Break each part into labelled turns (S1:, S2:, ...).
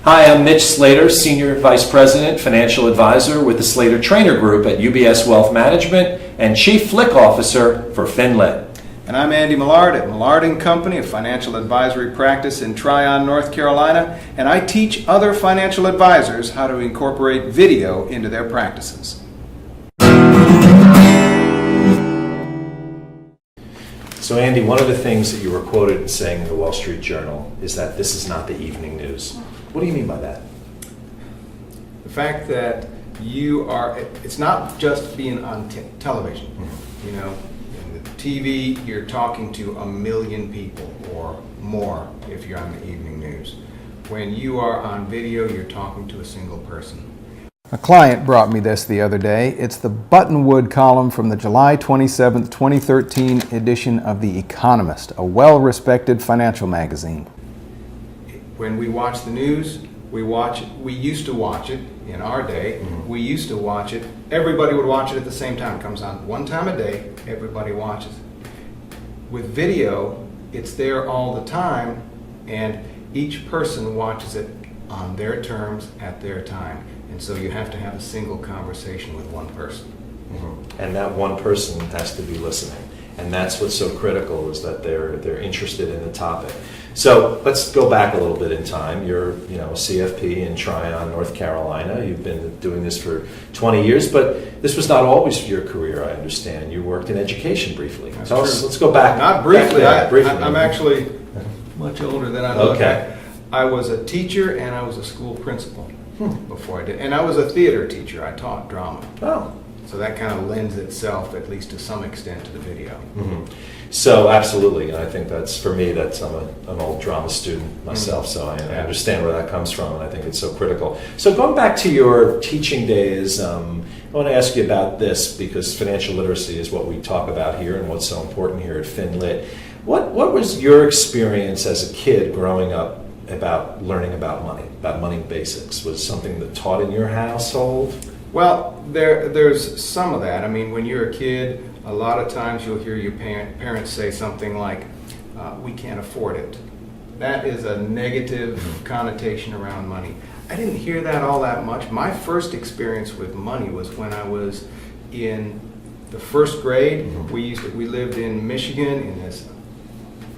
S1: Hi, I'm Mitch Slater, Senior Vice President, Financial Advisor with the Slater Trainer Group at UBS Wealth Management and Chief Flick Officer for FinLit.
S2: And I'm Andy Millard at Millard & Company, a financial advisory practice in Tryon, North Carolina, and I teach other financial advisors how to incorporate video into their practices.
S1: So Andy, one of the things that you were quoted saying in the Wall Street Journal is that this is not the evening news. What do you mean by that?
S2: The fact that it's not just being on television. You know, in the TV, you're talking to 1 million people or more if you're on the evening news. When you are on video, you're talking to a single person. A client brought me this the other day. It's the Buttonwood column from the July 27th, 2013 edition of The Economist, a well-respected financial magazine. When we watch the news, we used to watch it in our day. We used to watch it. Everybody would watch it at the same time. It comes on one time a day, everybody watches it. With video, it's there all the time, and each person watches it on their terms at their time. And so you have to have a single conversation with one person.
S1: And that one person has to be listening. And that's what's so critical, is that they're interested in the topic. So let's go back a little bit in time. You're a CFP in Tryon, North Carolina. You've been doing this for 20 years, but this was not always your career, I understand. You worked in education briefly.
S2: That's
S1: Tell
S2: true.
S1: us, let's go back.
S2: Not briefly.
S1: Briefly.
S2: I'm actually much older than I look.
S1: Okay.
S2: I was a teacher and I was a school principal before I did. And I was a theater teacher. I taught drama.
S1: Oh.
S2: So that kind of lends itself, at least to some extent, to the video.
S1: So absolutely, and I think that's, for me, I'm an old drama student myself, so I understand where that comes from, and I think it's so critical. So going back to your teaching days, I want to ask you about this, because financial literacy is what we talk about here and what's so important here at FinLit. What was your experience as a kid growing up about learning about money basics? Was it something that taught in your household?
S2: Well, there's some of that. I mean, when you're a kid, a lot of times you'll hear your parents say something like, we can't afford it. That is a negative connotation around money. I didn't hear that all that much. My first experience with money was when I was in the first grade. We lived in Michigan in this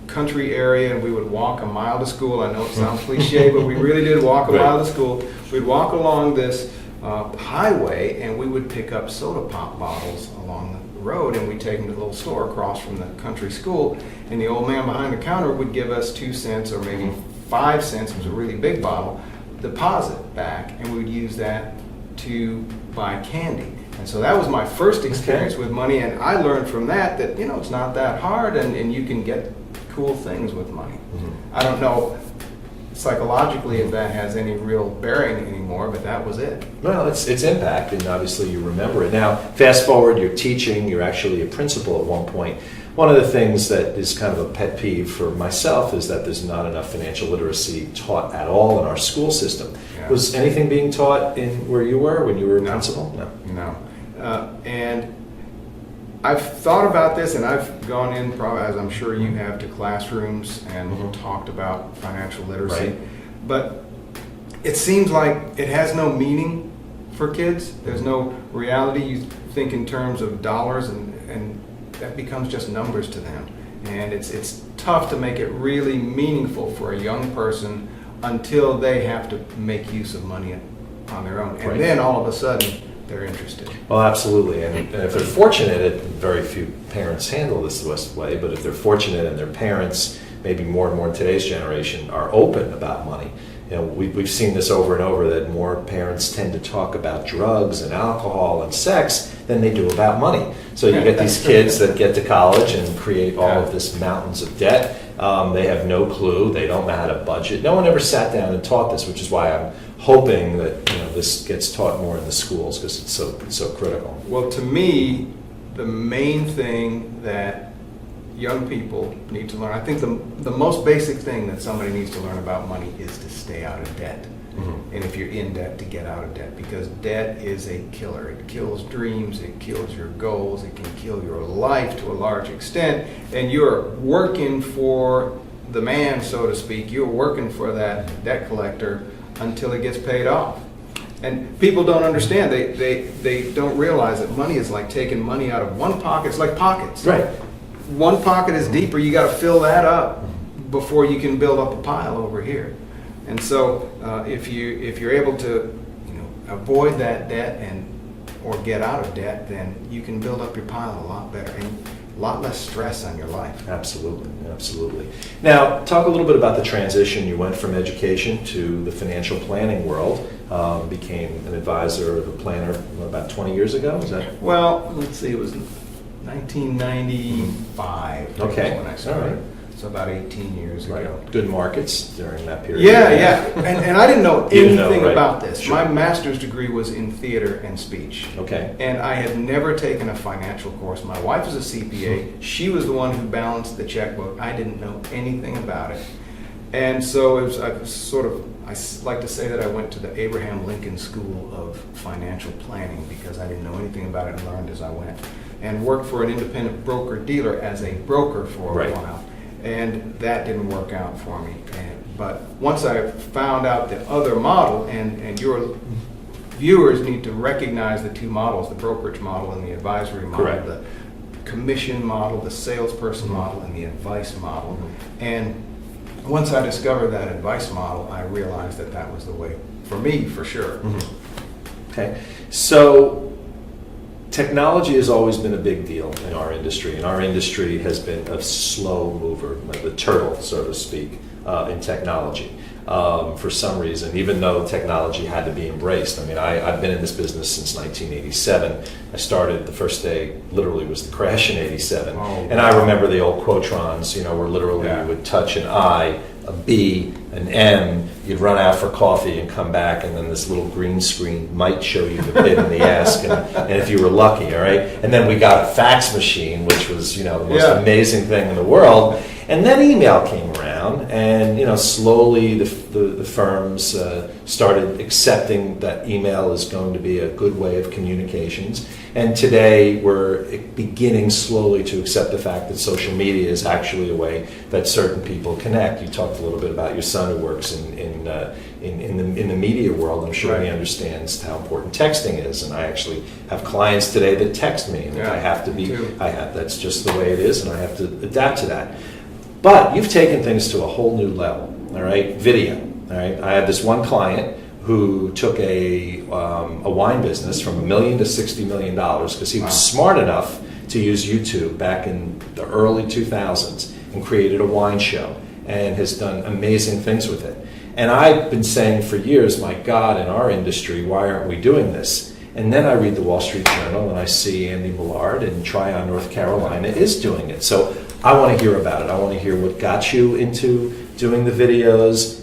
S2: country area, and we would walk a mile to school. I know it sounds cliche, but we really did walk a mile to school. We'd walk along this highway, and we would pick up soda pop bottles along the road, and we'd take them to the little store across from the country school, and the old man behind the counter would give us 2 cents or maybe 5 cents, it was a really big bottle, deposit back, and we would use that to buy candy. And so that was my first experience with money, and I learned from that it's not that hard, and you can get cool things with money. I don't know psychologically if that has any real bearing anymore, but that was it.
S1: Well, it's impact, and obviously you remember it. Now, fast forward, you're teaching, you're actually a principal at one point. One of the things that is kind of a pet peeve for myself is that there's not enough financial literacy taught at all in our school system. Yeah. Was anything being taught in where you were when you were a principal?
S2: No. And I've thought about this, and I've gone in, probably, as I'm sure you have, to classrooms and talked about financial literacy.
S1: Right.
S2: But it seems like it has no meaning for kids. There's no reality. You think in terms of dollars, and that becomes just numbers to them. And it's tough to make it really meaningful for a young person until they have to make use of money on their own. And then all of a sudden, they're interested.
S1: Well, absolutely, and if they're fortunate, very few parents handle this way, but if they're fortunate and their parents, maybe more and more in today's generation, are open about money. We've seen this over and over, that more parents tend to talk about drugs and alcohol and sex than they do about money. So you get these kids that get to college and create all of this mountains of debt. They have no clue. They don't know how to budget. No one ever sat down and taught this, which is why I'm hoping that this gets taught more in the schools, because it's so critical.
S2: Well, to me, the main thing that young people need to learn, I think the most basic thing that somebody needs to learn about money is to stay out of debt. And if you're in debt, to get out of debt, because debt is a killer. It kills dreams, it kills your goals, it can kill your life to a large extent, and you're working for the man, so to speak. You're working for that debt collector until it gets paid off. And people don't understand. They don't realize that money is like taking money out of one pocket. It's like pockets.
S1: Right.
S2: One pocket is deeper. You got to fill that up before you can build up a pile over here. And so if you're able to avoid that debt or get out of debt, then you can build up your pile a lot better and a lot less stress on your life.
S1: Absolutely, absolutely. Now, talk a little bit about the transition. You went from education to the financial planning world, became an advisor, a planner about 20 years ago, is that?
S2: Well, let's see, it was 1995
S1: Okay.
S2: when I started.
S1: All right.
S2: So about 18 years ago.
S1: Right. Good markets during that period.
S2: Yeah. And I didn't know
S1: You didn't
S2: anything
S1: know, right.
S2: about this.
S1: Sure.
S2: My master's degree was in theater and speech.
S1: Okay.
S2: And I had never taken a financial course. My wife was a CPA. She was the one who balanced the checkbook. I didn't know anything about it. And so I like to say that I went to the Abraham Lincoln School of Financial Planning because I didn't know anything about it and learned as I went. And worked for an independent broker-dealer as a broker for
S1: Right.
S2: a while. And that didn't work out for me. But once I found out the other model, and your viewers need to recognize the two models, the brokerage model and the advisory model,
S1: Correct.
S2: the commission model, the salesperson model, and the advice model. And once I discovered that advice model, I realized that that was the way for me, for sure.
S1: Okay. So technology has always been a big deal in our industry, and our industry has been a slow mover, like the turtle, so to speak, in technology. For some reason, even though technology had to be embraced. I mean, I've been in this business since 1987. I started, the first day literally was the crash in 87.
S2: Oh,
S1: and I remember the old Quotrons, where literally you would touch an I, a B, an M, you'd run out for coffee and come back, and then this little green screen might show you the bid and the ask, and if you were lucky, all right? And then we got a fax machine, which was, the most amazing thing in the world. And then email came around, and slowly the firms started accepting that email is going to be a good way of communications. And today we're beginning slowly to accept the fact that social media is actually a way that certain people connect. You talked a little bit about your son who works in the media world. I'm sure he understands how important texting is, and I actually have clients today that text me, and I have to be. That's just the way it is, and I have to adapt to that. But you've taken things to a whole new level, all right? Video, all right? I had this one client who took a wine business from $1 million to $60 million because he was smart enough to use YouTube back in the early 2000s and created a wine show and has done amazing things with it. And I've been saying for years, my God, in our industry, why aren't we doing this? And then I read the Wall Street Journal and I see Andy Millard in Tryon, North Carolina is doing it. So I want to hear about it. I want to hear what got you into doing the videos.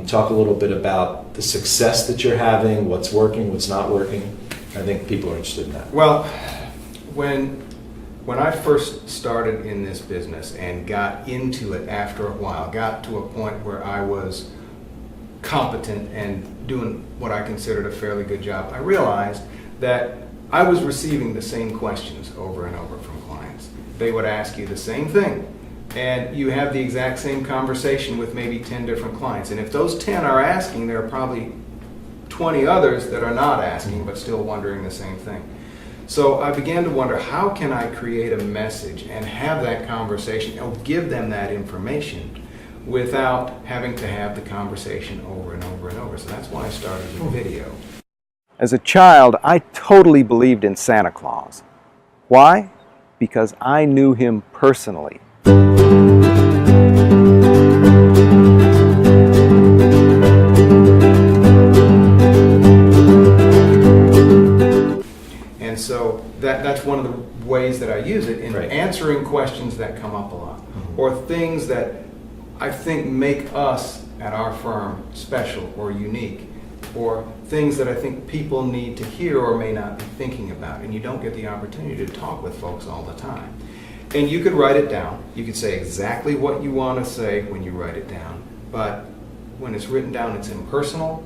S1: Talk a little bit about the success that you're having, what's working, what's not working. I think people are interested in that.
S2: Well, when I first started in this business and got into it after a while, got to a point where I was competent and doing what I considered a fairly good job, I realized that I was receiving the same questions over and over from clients. They would ask you the same thing, and you have the exact same conversation with maybe 10 different clients. And if those 10 are asking, there are probably 20 others that are not asking but still wondering the same thing. So I began to wonder, how can I create a message and have that conversation or give them that information without having to have the conversation over and over and over. So that's why I started with video. As a child, I totally believed in Santa Claus. Why? Because I knew him personally. And so that's one of the ways that I use it in answering questions that come up a lot, or things that I think make us at our firm special or unique, or things that I think people need to hear or may not be thinking about, and you don't get the opportunity to talk with folks all the time. And you could write it down. You could say exactly what you want to say when you write it down, but when it's written down, it's impersonal.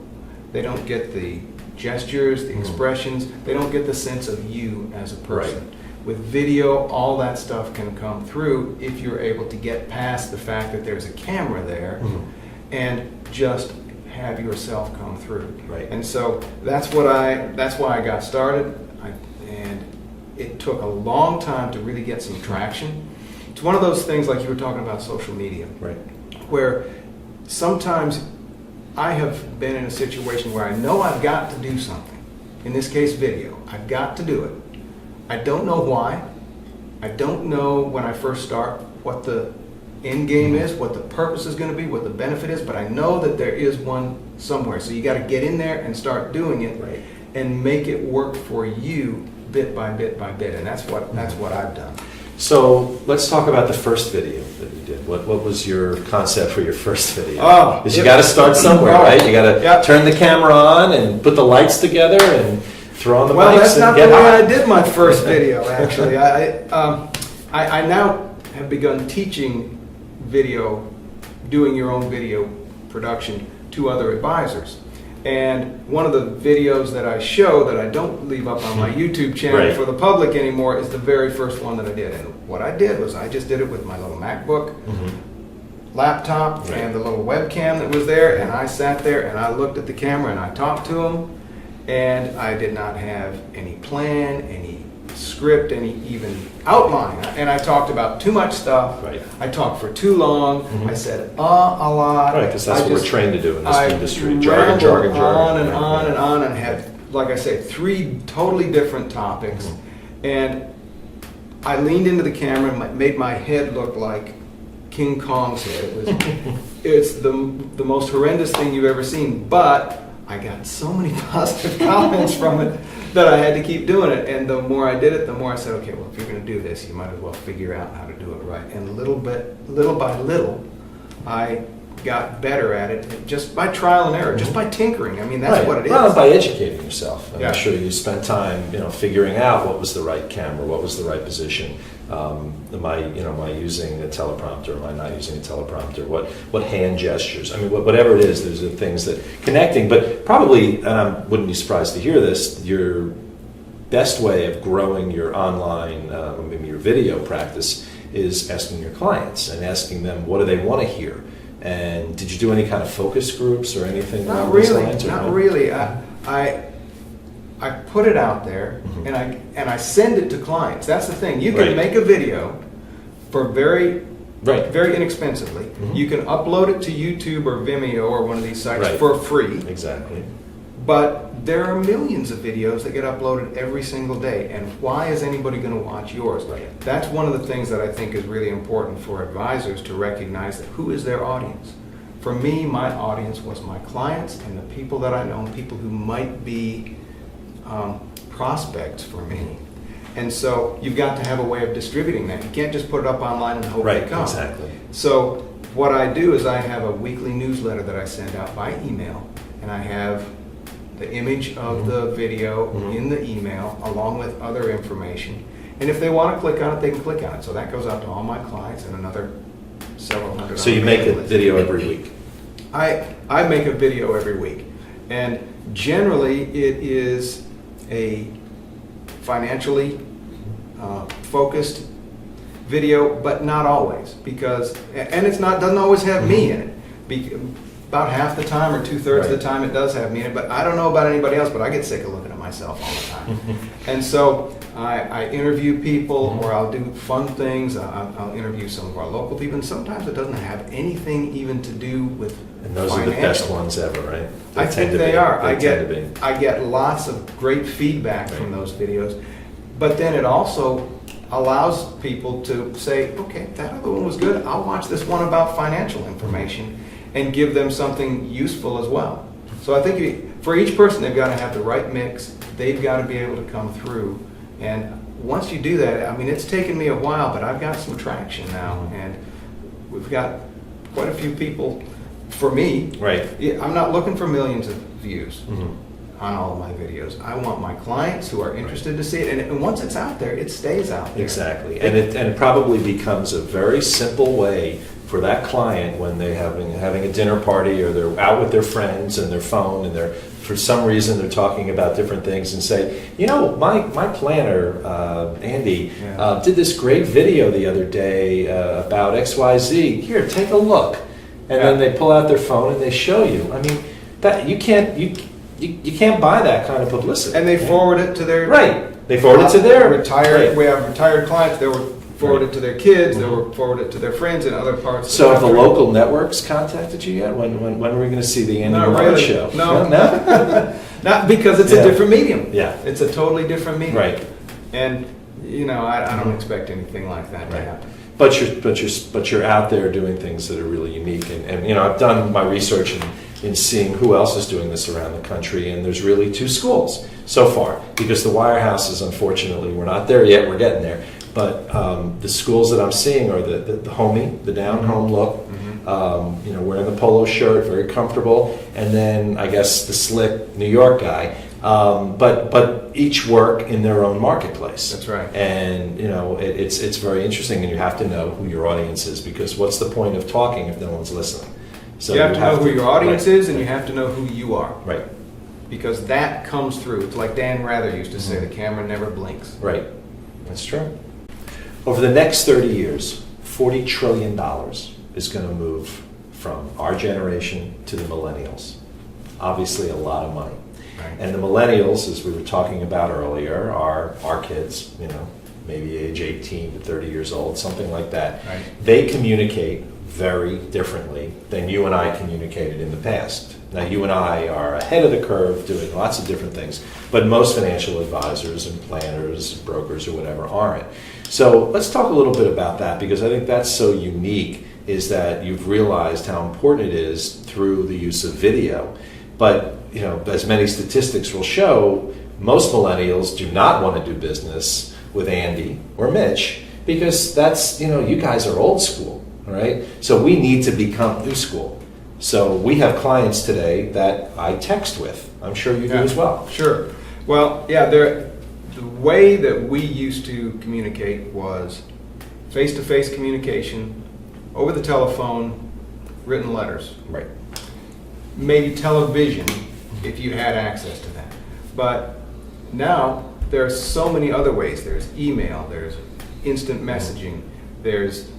S2: They don't get the gestures, the expressions. They don't get the sense of you as a person. With video, all that stuff can come through if you're able to get past the fact that there's a camera there and just have yourself come through.
S1: Right.
S2: And so that's why I got started. And it took a long time to really get some traction. It's one of those things like you were talking about social media,
S1: Right.
S2: where sometimes I have been in a situation where I know I've got to do something. In this case, video. I've got to do it. I don't know why. I don't know when I first start what the end game is, what the purpose is going to be, what the benefit is, but I know that there is one somewhere. So you got to get in there and start doing it,
S1: Right.
S2: and make it work for you bit by bit by bit. And that's what I've done.
S1: So let's talk about the first video that you did. What was your concept for your first video?
S2: Oh,
S1: Because you got to start somewhere, right? You got to
S2: Yep.
S1: turn the camera on and put the lights together and throw on the
S2: Well,
S1: mics
S2: that's
S1: and
S2: not
S1: get
S2: the way
S1: hot.
S2: I did my first video, actually. I now have begun teaching video, doing your own video production to other advisors. And one of the videos that I show that I don't leave up on my YouTube channel
S1: Right.
S2: for the public anymore is the very first one that I did. And what I did was I just did it with my little MacBook laptop
S1: Right.
S2: and the little webcam that was there, and I sat there and I looked at the camera and I talked to him, and I did not have any plan, any script, any even outline, and I talked about too much stuff.
S1: Right.
S2: I talked for too long. I said a lot.
S1: Right, because that's
S2: I
S1: what we're
S2: just-
S1: trained to do in this
S2: I
S1: industry. Jargon,
S2: rambled
S1: jargon, jargon.
S2: on and
S1: Right,
S2: on
S1: yeah.
S2: and on, and had, like I say, 3 totally different topics, and I leaned into the camera and made my head look like King Kong's head. It's the most horrendous thing you've ever seen, but I got so many positive comments from it that I had to keep doing it. And the more I did it, the more I said, okay, well, if you're going to do this, you might as well figure out how to do it right. And little by little, I got better at it just by trial and error, just by tinkering. I mean, that's
S1: Right.
S2: what it is.
S1: Well, by educating yourself. And
S2: Yeah.
S1: I'm sure you spent time, figuring out what was the right camera, what was the right position. Am I using a teleprompter? Am I not using a teleprompter? What hand gestures? I mean, whatever it is, there's the things that connecting. But probably, and I wouldn't be surprised to hear this, your best way of growing your online, maybe your video practice, is asking your clients and asking them what do they want to hear. And did you do any kind of focus groups or anything
S2: Not
S1: along those
S2: really.
S1: lines, or
S2: Not
S1: no?
S2: really. I put it out there, and I send it to clients. That's the thing. You can
S1: Right.
S2: make a video for very
S1: Right.
S2: inexpensively. You can upload it to YouTube or Vimeo or one of these sites
S1: Right.
S2: for free.
S1: Exactly.
S2: But there are millions of videos that get uploaded every single day, and why is anybody going to watch yours?
S1: Right.
S2: That's one of the things that I think is really important for advisors to recognize that who is their audience. For me, my audience was my clients and the people that I know, and people who might be prospects for me. And so you've got to have a way of distributing that. You can't just put it up online and hope
S1: Right,
S2: they come.
S1: exactly.
S2: So what I do is I have a weekly newsletter that I send out by email, and I have the image of the video in the email along with other information. And if they want to click on it, they can click on it. So that goes out to all my clients and another several hundred.
S1: So
S2: on
S1: you
S2: the
S1: make a
S2: mailing list.
S1: video every week.
S2: I make a video every week, and generally it is a financially focused video, but not always, because and doesn't always have me in it. About half the time or 2/3 of the time it does have me in it, but I don't know about anybody else, but I get sick of looking at myself all the time. And so I interview people, or I'll do fun things. I'll interview some of our local people, and sometimes it doesn't have anything even to do with
S1: And those are the best ones ever, right?
S2: I think they are.
S1: They tend to be.
S2: I get lots of great feedback from those videos, but then it also allows people to say, okay, that other one was good. I'll watch this one about financial information and give them something useful as well. So I think for each person, they've got to have the right mix. They've got to be able to come through. And once you do that, I mean, it's taken me a while, but I've got some traction now, and we've got quite a few people. For me,
S1: Right.
S2: I'm not looking for millions of views on all of my videos. I want my clients who are interested to see it, and once it's out there, it stays out there.
S1: Exactly. And it probably becomes a very simple way for that client when they're having a dinner party, or they're out with their friends and their phone, and for some reason they're talking about different things, and say, my planner, Andy, did this great video the other day about XYZ. Here, take a look. And then they pull out their phone and they show you. I mean, That you can't buy that kind of publicity.
S2: And they forward it to their
S1: right. They forward it to their
S2: retired.
S1: right.
S2: We have retired clients. They will forward it to their kids. They will forward it to their friends in other parts.
S1: So
S2: of
S1: have the
S2: country.
S1: local networks contacted you yet? When are we going to see the Andy
S2: Not
S1: Millard
S2: really.
S1: show?
S2: No.
S1: no.
S2: Not because it's
S1: Yeah.
S2: a different medium.
S1: Yeah.
S2: It's a totally different medium.
S1: Right.
S2: And I don't expect anything like that to
S1: Right.
S2: happen.
S1: But you're out there doing things that are really unique, and I've done my research in seeing who else is doing this around the country, and there's really 2 schools so far, because the wire houses, unfortunately, we're not there yet. We're getting there, but the schools that I'm seeing are the homey, the down home look. Wearing the polo shirt, very comfortable, and then I guess the slick New York guy. But each work in their own marketplace.
S2: That's right.
S1: And it's very interesting, and you have to know who your audience is, because what's the point of talking if no one's listening? So
S2: you have to know who your audience
S1: right.
S2: is, and you have to know who you are.
S1: Right.
S2: Because that comes through. It's like Dan Rather used to say, the camera never blinks.
S1: Right. That's true. Over the next 30 years, $40 trillion is going to move from our generation to the millennials. Obviously, a lot of money.
S2: Right.
S1: And the millennials, as we were talking about earlier, are our kids, maybe age 18 to 30 years old, something like that.
S2: Right.
S1: They communicate very differently than you and I communicated in the past. Now, you and I are ahead of the curve doing lots of different things, but most financial advisors and planners, brokers, or whatever aren't. So let's talk a little bit about that, because I think that's so unique, is that you've realized how important it is through the use of video. But as many statistics will show, most millennials do not want to do business with Andy or Mitch, because that's, you guys are old school, right? So we need to become new school. So we have clients today that I text with. I'm sure you do as well.
S2: Sure. Well, yeah, the way that we used to communicate was face-to-face communication, over the telephone, written letters.
S1: Right.
S2: Maybe television, if you had access to that. But now there are so many other ways. There's email, there's instant messaging, there's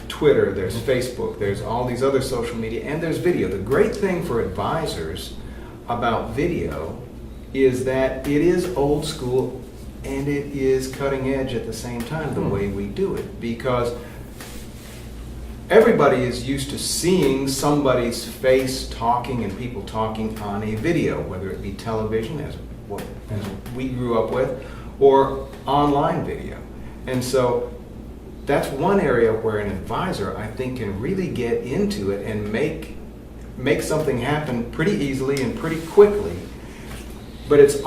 S2: Twitter, there's Facebook, there's all these other social media, and there's video. The great thing for advisors about video is that it is old school and it is cutting edge at the same time, the way we do it, because everybody is used to seeing somebody's face talking and people talking on a video, whether it be television, as we grew up with, or online video. And so that's one area where an advisor, I think, can really get into it and make something happen pretty easily and pretty quickly. But they've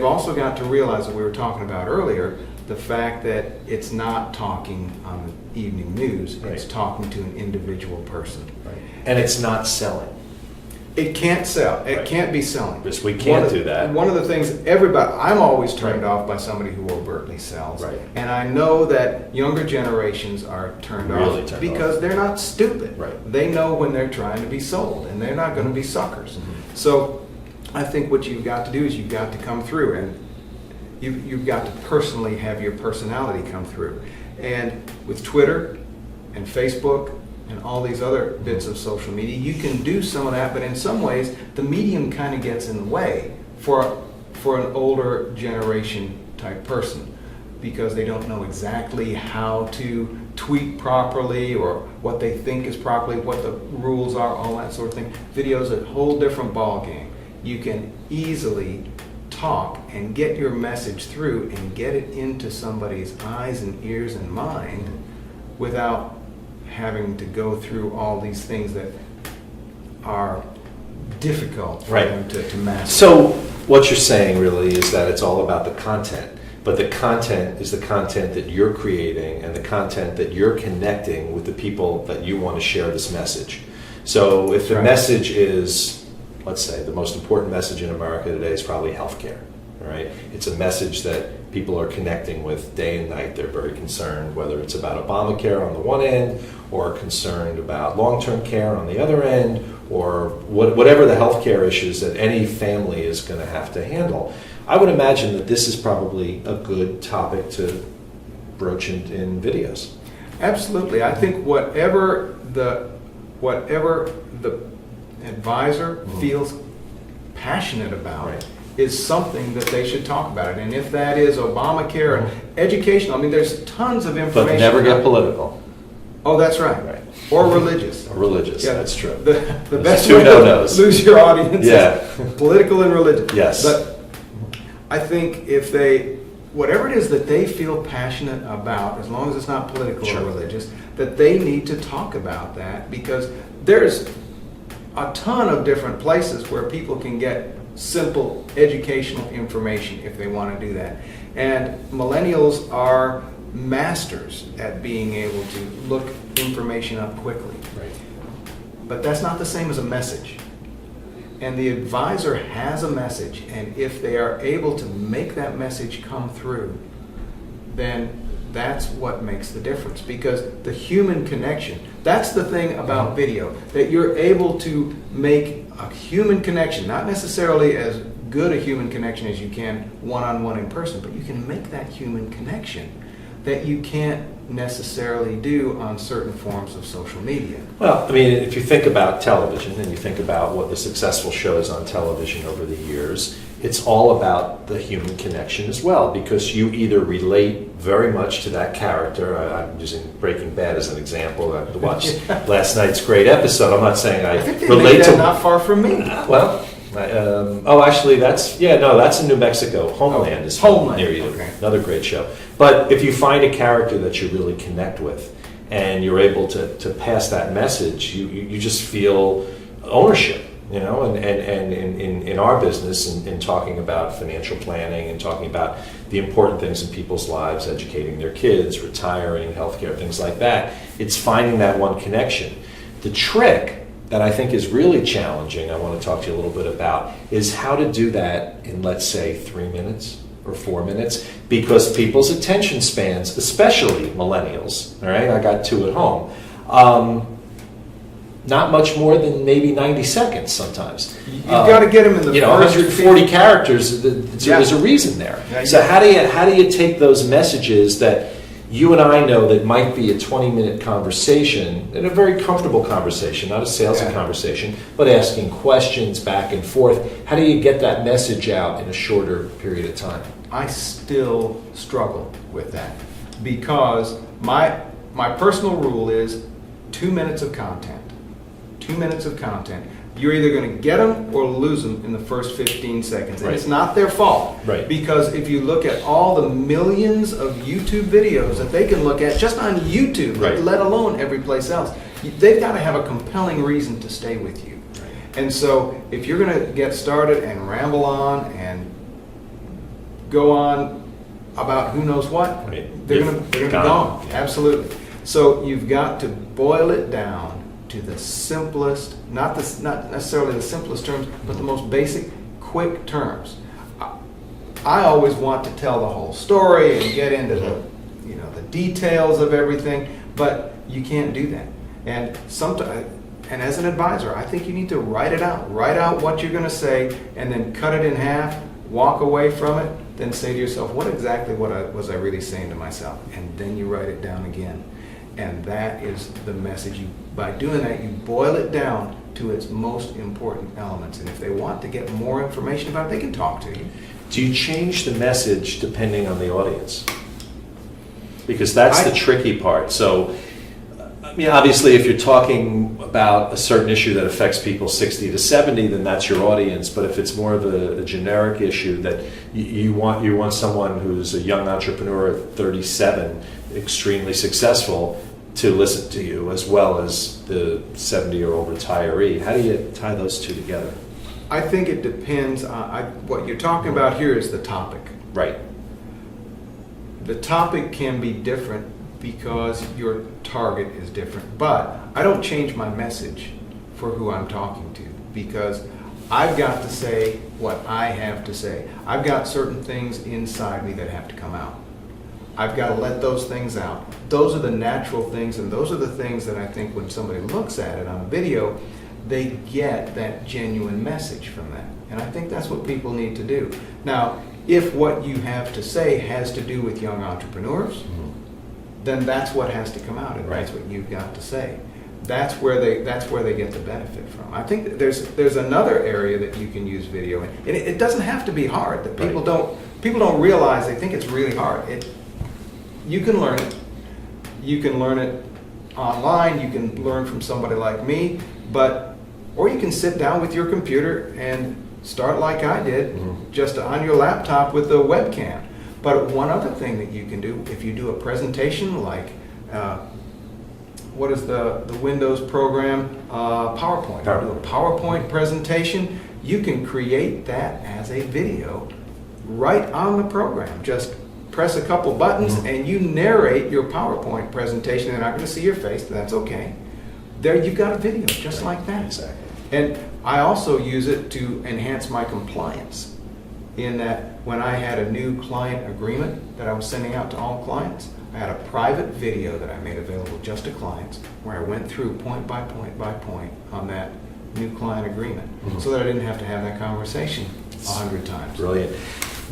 S2: also got to realize, that we were talking about earlier, the fact that it's not talking on the evening news, it's talking to an individual person.
S1: Right. And it's not selling.
S2: It can't sell. It
S1: Right.
S2: can't be selling.
S1: Because we can't do that.
S2: One of the things I'm always turned off by somebody who overtly sells.
S1: Right.
S2: And I know that younger generations are turned
S1: Really
S2: off
S1: turned
S2: because
S1: off.
S2: they're not stupid.
S1: Right.
S2: They know when they're trying to be sold, and they're not going to be suckers.
S1: Mm-hmm.
S2: So I think what you've got to do is you've got to come through, and you've got to personally have your personality come through. And with Twitter and Facebook and all these other bits of social media, you can do some of that, but in some ways, the medium kind of gets in the way for an older generation type person, because they don't know exactly how to tweet properly or what they think is properly, what the rules are, all that sort of thing. Video is a whole different ball game. You can easily talk and get your message through and get it into somebody's eyes and ears and mind without having to go through all these things that are difficult for them to master.
S1: So what you're saying really is that it's all about the content, but the content is the content that you're creating and the content that you're connecting with the people that you want to share this message. So if the message is, let's say, the most important message in America today is probably healthcare, right? It's a message that people are connecting with day and night. They're very concerned, whether it's about Obamacare on the one end, or concerned about long-term care on the other end, or whatever the healthcare issues that any family is going to have to handle. I would imagine that this is probably a good topic to broach in videos.
S2: Absolutely. I think whatever the advisor feels passionate about
S1: Right.
S2: is something that they should talk about it. And if that is Obamacare and education, I mean, there's tons of information.
S1: But never get political.
S2: Oh, that's right.
S1: Right.
S2: Or religious.
S1: Or religious,
S2: Yeah,
S1: that's true.
S2: The
S1: Those
S2: best
S1: two
S2: way to
S1: no-nos.
S2: lose your audience
S1: Yeah.
S2: is political and religious.
S1: Yes.
S2: But I think if they, whatever it is that they feel passionate about, as long as it's not political
S1: Sure.
S2: or religious, that they need to talk about that, because there's a ton of different places where people can get simple educational information if they want to do that. And millennials are masters at being able to look information up quickly.
S1: Right.
S2: But that's not the same as a message. And the advisor has a message, and if they are able to make that message come through, then that's what makes the difference. Because the human connection, that's the thing about video, that you're able to make a human connection, not necessarily as good a human connection as you can one-on-one in person, but you can make that human connection that you can't necessarily do on certain forms of social media.
S1: Well, I mean, if you think about television and you think about what the successful shows on television over the years, it's all about the human connection as well, because you either relate very much to that character. I'm using Breaking Bad as an example. I watched last night's great episode. I'm not saying I
S2: think they
S1: relate
S2: made that
S1: to.
S2: not far from me.
S1: Well, actually, that's in New Mexico. Homeland is
S2: Homeland,
S1: near you.
S2: okay.
S1: Another great show. But if you find a character that you really connect with, and you're able to pass that message, you just feel ownership. You know, and in our business, in talking about financial planning and talking about the important things in people's lives, educating their kids, retiring, healthcare, things like that, it's finding that one connection. The trick that I think is really challenging, I want to talk to you a little bit about, is how to do that in, let's say, 3 minutes or 4 minutes, because people's attention spans, especially millennials, all right, I got two at home, not much more than maybe 90 seconds sometimes.
S2: You've got to get them in the first
S1: 140 characters, there's a reason there.
S2: Yeah,
S1: so how do you take those messages that you and I know that might be a 20-minute conversation, and a very comfortable conversation, not a salesy conversation, but asking questions back and forth. How do you get that message out in a shorter period of time?
S2: I still struggle with that, because my personal rule is 2 minutes of content. 2 minutes of content. You're either going to get them or lose them in the first 15 seconds. And
S1: Right.
S2: it's not their fault.
S1: Right.
S2: Because if you look at all the millions of YouTube videos that they can look at just on YouTube,
S1: Right.
S2: let alone every place else, they've got to have a compelling reason to stay with you.
S1: Right.
S2: And so if you're going to get started and ramble on and go on about who knows what,
S1: Right.
S2: they're going to be gone.
S1: Yeah.
S2: Absolutely. So you've got to boil it down to the simplest, not necessarily the simplest terms, but the most basic, quick terms. I always want to tell the whole story and get into the details of everything, but you can't do that. And as an advisor, I think you need to write it out. Write out what you're going to say, and then cut it in half. Walk away from it. Then say to yourself, "What exactly was I really saying to myself?" And then you write it down again. And that is the message. By doing that, you boil it down to its most important elements. And if they want to get more information about it, they can talk to you.
S1: Do you change the message depending on the audience? Because that's the tricky part. So, I mean, obviously, if you're talking about a certain issue that affects people 60 to 70, then that's your audience. But if it's more of a generic issue that you want someone who's a young entrepreneur at 37, extremely successful, to listen to you, as well as the 70-year-old retiree. How do you tie those two together?
S2: I think it depends on what you're talking about here is the topic.
S1: Right.
S2: The topic can be different because your target is different. But I don't change my message for who I'm talking to, because I've got to say what I have to say. I've got certain things inside me that have to come out. I've got to let those things out. Those are the natural things, and those are the things that I think when somebody looks at it on a video, they get that genuine message from that. And I think that's what people need to do. Now, if what you have to say has to do with young entrepreneurs, then that's what has to come out, and that's what you've got to say. that's where they get the benefit from. I think that there's another area that you can use video in. And it doesn't have to be hard. That people don't realize. They think it's really hard. You can learn it. You can learn it online. You can learn from somebody like me, or you can sit down with your computer and start like I did, just on your laptop with a webcam. But one other thing that you can do, if you do a presentation like, what is the Windows program? PowerPoint. You do a PowerPoint presentation, you can create that as a video right on the program. Just press a couple buttons and you narrate your PowerPoint presentation. They're not going to see your face, but that's okay. There you've got a video just like that.
S1: Exactly.
S2: And I also use it to enhance my compliance, in that when I had a new client agreement that I was sending out to all clients, I had a private video that I made available just to clients where I went through point by point by point on that new client agreement, so that I didn't have to have that conversation 100 times.
S1: Brilliant.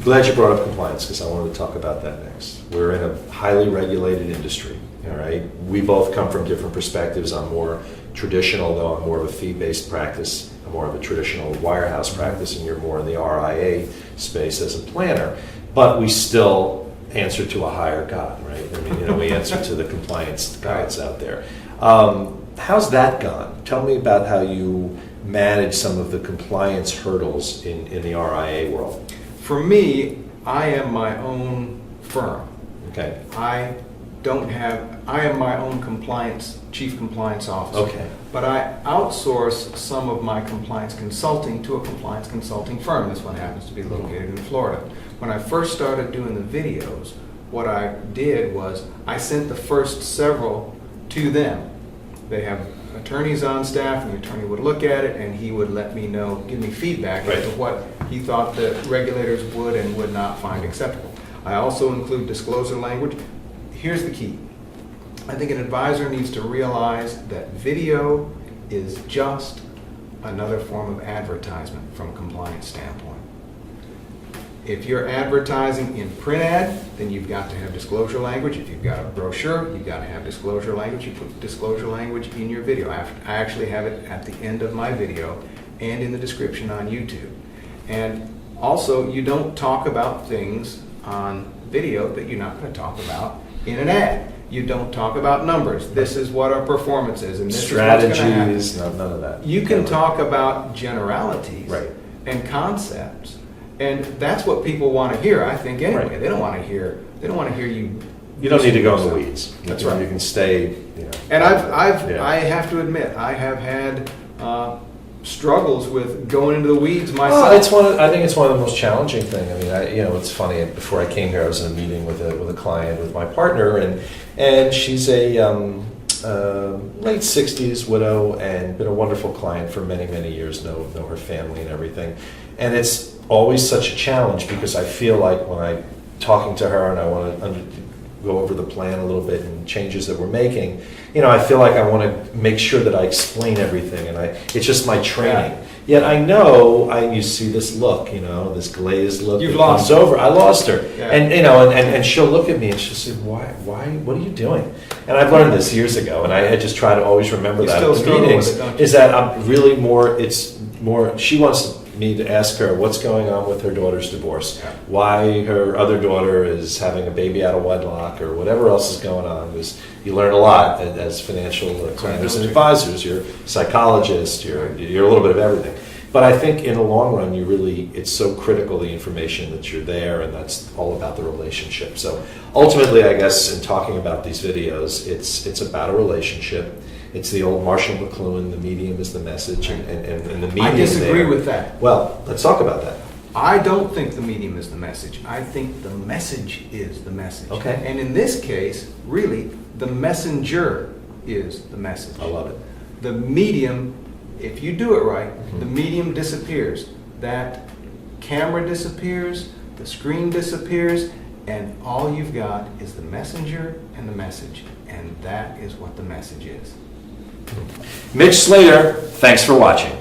S1: Glad you brought up compliance, because I wanted to talk about that next. We're in a highly regulated industry, all right? We both come from different perspectives. I'm more traditional, though I'm more of a fee-based practice. I'm more of a traditional wirehouse practice, and you're more in the RIA space as a planner. But we still answer to a higher God, right? I mean, we answer to the compliance guides out there. How's that gone? Tell me about how you manage some of the compliance hurdles in the RIA world.
S2: For me, I am my own firm.
S1: Okay.
S2: I am my own chief compliance officer.
S1: Okay.
S2: But I outsource some of my compliance consulting to a compliance consulting firm. This one happens to be located in Florida. When I first started doing the videos, what I did was I sent the first several to them. They have attorneys on staff, and the attorney would look at it and he would let me know, give me feedback as to what he thought the regulators would and would not find acceptable. I also include disclosure language. Here's the key. I think an advisor needs to realize that video is just another form of advertisement from a compliance standpoint. If you're advertising in print ad, then you've got to have disclosure language. If you've got a brochure, you've got to have disclosure language. You put disclosure language in your video. I actually have it at the end of my video and in the description on YouTube. And also, you don't talk about things on video that you're not going to talk about in an ad. You don't talk about numbers. This is what our performance is, and this
S1: strategies,
S2: is what's going to happen.
S1: none of that.
S2: You can talk about generalities and concepts, and that's what people want to hear. I think anyway.
S1: Right.
S2: They don't want to hear you.
S1: You don't need to go in the weeds.
S2: That's right.
S1: You can stay.
S2: And I have to admit, I have had struggles with going into the weeds myself.
S1: I think it's one of the most challenging things. I mean, it's funny. Before I came here, I was in a meeting with a client, with my partner, and she's a late 60s widow and been a wonderful client for many, many years. Know her family and everything, and it's always such a challenge because I feel like when I'm talking to her and I want to go over the plan a little bit and changes that we're making, I feel like I want to make sure that I explain everything, and it's just my training. Yeah. Yet I know, you see this look, this glazed look.
S2: You've lost her.
S1: Over. I lost her,
S2: yeah.
S1: And she'll look at me and she'll say, "Why? What are you doing?" And I've learned this years ago, and I just try to always remember that at the meetings. Is that I'm really more? It's more. She wants me to ask her what's going on with her daughter's divorce, why her other daughter is having a baby out of wedlock, or whatever else is going on. Because you learn a lot as financial planners and advisors. You're a psychologist. You're a little bit of everything. But I think in the long run, it's so critical, the information, that you're there, and that's all about the relationship. So ultimately, I guess, in talking about these videos, it's about a relationship. It's the old Marshall McLuhan, the medium is the message, and the medium.
S2: I disagree with that.
S1: Well, let's talk about that.
S2: I don't think the medium is the message. I think the message is the message.
S1: Okay.
S2: And in this case, really, the messenger is the message.
S1: I love it.
S2: The medium, if you do it right, the medium disappears. That camera disappears, the screen disappears, and all you've got is the messenger and the message. And that is what the message is.
S1: Mitch Slater, thanks for watching.